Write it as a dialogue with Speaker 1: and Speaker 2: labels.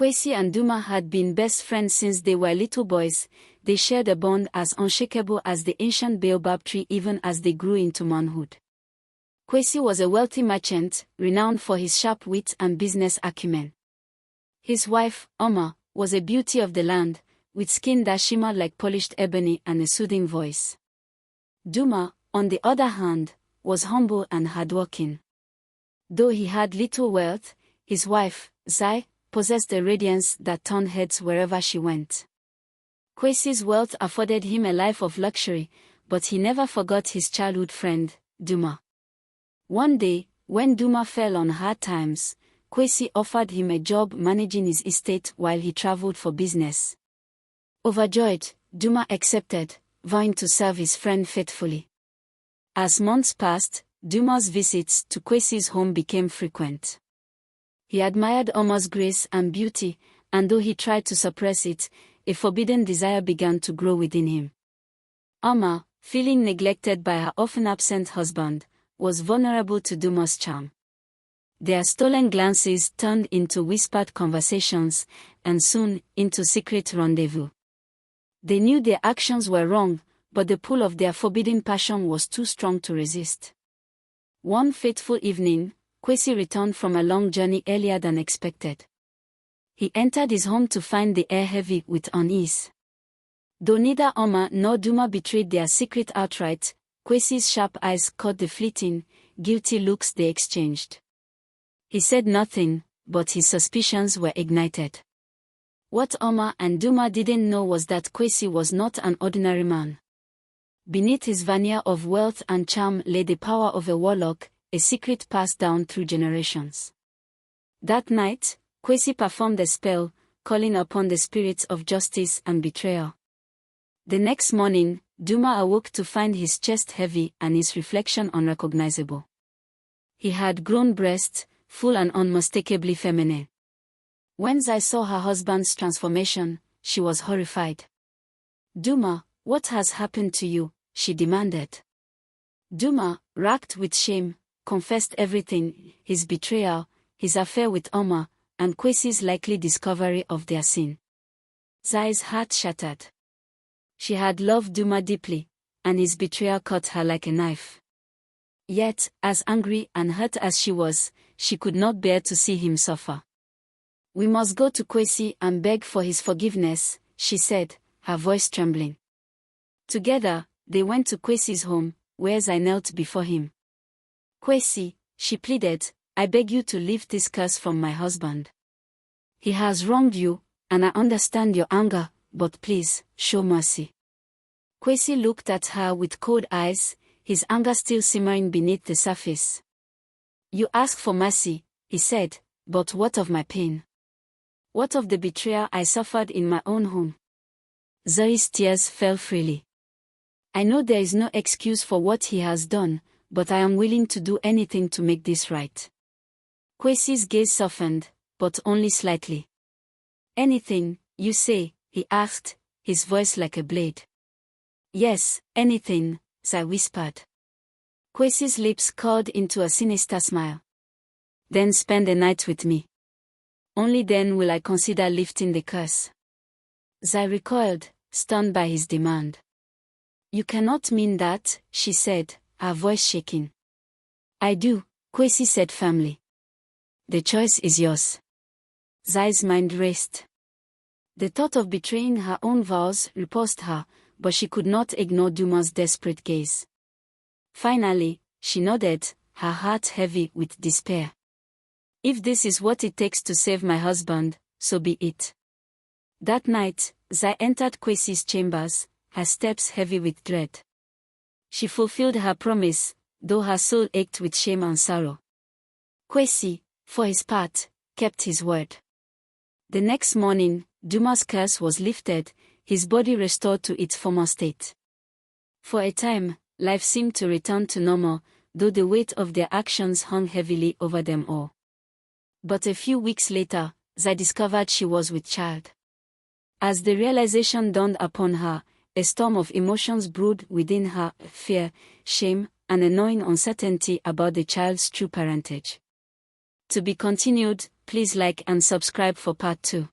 Speaker 1: Kwesi and Duma had been best friends since they were little boys. They shared a bond as unshakable as the ancient baobab tree even as they grew into manhood. Kwesi was a wealthy merchant, renowned for his sharp wit and business acumen. His wife, Oma, was a beauty of the land, with skin that shimmered like polished ebony and a soothing voice. Duma, on the other hand, was humble and hardworking. Though he had little wealth, his wife, Zai, possessed a radiance that turned heads wherever she went. Kwesi's wealth afforded him a life of luxury, but he never forgot his childhood friend, Duma. One day, when Duma fell on hard times, Kwesi offered him a job managing his estate while he traveled for business. Overjoyed, Duma accepted, vowing to serve his friend faithfully. As months passed, Duma's visits to Kwesi's home became frequent. He admired Oma's grace and beauty, and though he tried to suppress it, a forbidden desire began to grow within him. Oma, feeling neglected by her often absent husband, was vulnerable to Duma's charm. Their stolen glances turned into whispered conversations, and soon, into secret rendezvous. They knew their actions were wrong, but the pull of their forbidden passion was too strong to resist. One fateful evening, Kwesi returned from a long journey earlier than expected. He entered his home to find the air heavy with unease. Though neither Oma nor Duma betrayed their secret outright, Kwesi's sharp eyes caught the fleeting, guilty looks they exchanged. He said nothing, but his suspicions were ignited. What Oma and Duma didn't know was that Kwesi was not an ordinary man. Beneath his veneer of wealth and charm lay the power of a warlock, a secret passed down through generations. That night, Kwesi performed a spell, calling upon the spirits of justice and betrayal. The next morning, Duma awoke to find his chest heavy and his reflection unrecognizable. He had grown breasts, full and unmistakably feminine. When Zai saw her husband's transformation, she was horrified. "Duma, what has happened to you?" she demanded. Duma, racked with shame, confessed everything: his betrayal, his affair with Oma, and Kwesi's likely discovery of their sin. Zai's heart shattered. She had loved Duma deeply, and his betrayal cut her like a knife. Yet, as angry and hurt as she was, she could not bear to see him suffer. "We must go to Kwesi and beg for his forgiveness," she said, her voice trembling. Together, they went to Kwesi's home, where Zai knelt before him. "Kwesi," she pleaded, "I beg you to lift this curse from my husband. He has wronged you, and I understand your anger, but please, show mercy." Kwesi looked at her with cold eyes, his anger still simmering beneath the surface. "You ask for mercy," he said, "but what of my pain? What of the betrayal I suffered in my own home?" Zai's tears fell freely. "I know there is no excuse for what he has done, but I am willing to do anything to make this right." Kwesi's gaze softened, but only slightly. "Anything, you say?" he asked, his voice like a blade. "Yes, anything," Zai whispered. Kwesi's lips curled into a sinister smile. "Then spend the night with me. Only then will I consider lifting the curse." Zai recoiled, stunned by his demand. "You cannot mean that," she said, her voice shaking. "I do," Kwesi said firmly. "The choice is yours." Zai's mind raced. The thought of betraying her own vows repulsed her, but she could not ignore Duma's desperate gaze. Finally, she nodded, her heart heavy with despair. "If this is what it takes to save my husband, so be it." That night, Zai entered Kwesi's chambers, her steps heavy with dread. She fulfilled her promise, though her soul ached with shame and sorrow. Kwesi, for his part, kept his word. The next morning, Duma's curse was lifted, his body restored to its former state. For a time, life seemed to return to normal, though the weight of their actions hung heavily over them all. But a few weeks later, Zai discovered she was with child. As the realization dawned upon her, a storm of emotions brewed within her: fear, shame, and a gnawing uncertainty about the child's true parentage. To be continued. please like and subscribe for part 2.